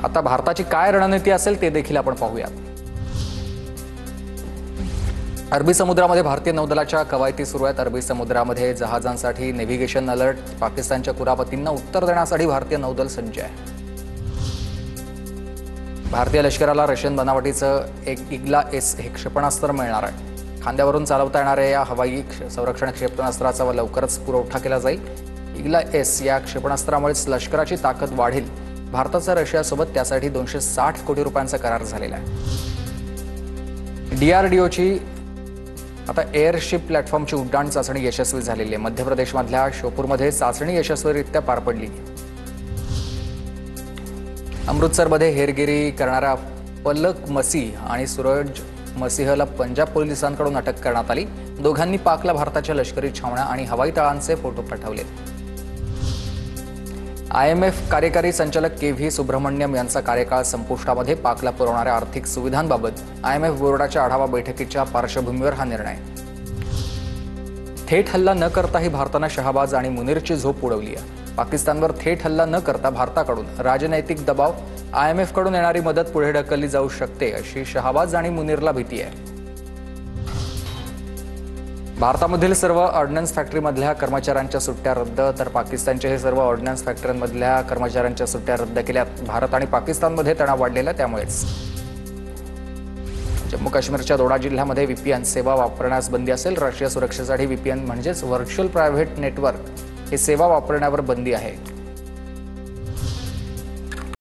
आता भारताची काय रणनीती असेल ते देखील आपण पाहूयात। अरबी समुद्रामध्ये भारतीय नौदलाच्या कवायती सुरू आहेत। अरबी समुद्रामध्ये जहाजांसाठी नेव्हिगेशन अलर्ट। पाकिस्तानच्या कुरापतींना उत्तर देण्यासाठी भारतीय नौदल सज्ज आहे। भारतीय लष्कराला रशियन बनावटीचं एक इग्ला एस हे क्षेपणास्त्र मिळणार आहे। खांद्यावरून चालवता येणाऱ्या या हवाई संरक्षण क्षेपणास्त्राचा लवकरच पुरवठा केला जाईल। इग्ला एस या क्षेपणास्त्रामुळे लष्कराची ताकद वाढेल। भारताचा रशियासोबत त्यासाठी 260 कोटी रुपयांचा करार झालेला आहे। डीआरडीओची आता एअरशिप प्लॅटफॉर्मची उड्डाण चाचणी यशस्वी झालेली आहे। मध्य प्रदेशमधल्या शोपूरमध्ये चाचणी यशस्वीरित्या पार पडली। अमृतसरमध्ये हेरगिरी करणारा पलक मसीह आणि सूरज मसीहला पंजाब पोलिसांकडून अटक करण्यात आली। दोघांनी पाकला भारताच्या लष्करी छावण्या आणि हवाई तळांचे फोटो पाठवले। आयएमएफ कार्यकारी संचालक के.व्ही. सुब्रमण्यम यांचा कार्यकाळ संपुष्टामध्ये। पाकला पुरवणाऱ्या आर्थिक सुविधांबाबत आयएमएफ बोर्डाच्या आढावा बैठकीच्या पार्श्वभूमीवर हा निर्णय। थेट हल्ला न करताही भारतानं शहबाज आणि मुनीरची झोप उडवली आहे। पाकिस्तानवर थेट हल्ला न करता भारताकडून राजनैतिक दबाव, आयएमएफकडून येणारी मदत पुढे ढकलली जाऊ शकते अशी शहबाज आणि मुनीरला भीती आहे। भारतामधील सर्व ऑर्डिनन्स फॅक्टरीमधल्या कर्मचाऱ्यांच्या सुट्ट्या रद्द, तर पाकिस्तानच्या हे सर्व ऑर्डिनन्स फॅक्टरीमधल्या कर्मचाऱ्यांच्या सुट्ट्या रद्द केल्यात। भारत आणि पाकिस्तानमध्ये तणाव वाढलेला त्यामुळेच जम्मू काश्मीरच्या दोडा जिल्ह्यामध्ये व्हीपीएन सेवा वापरण्यास बंदी असेल। राष्ट्रीय सुरक्षेसाठी व्हीपीएन म्हणजेच व्हर्च्युअल प्रायव्हेट नेटवर्क हे सेवा वापरण्यावर बंदी आहे।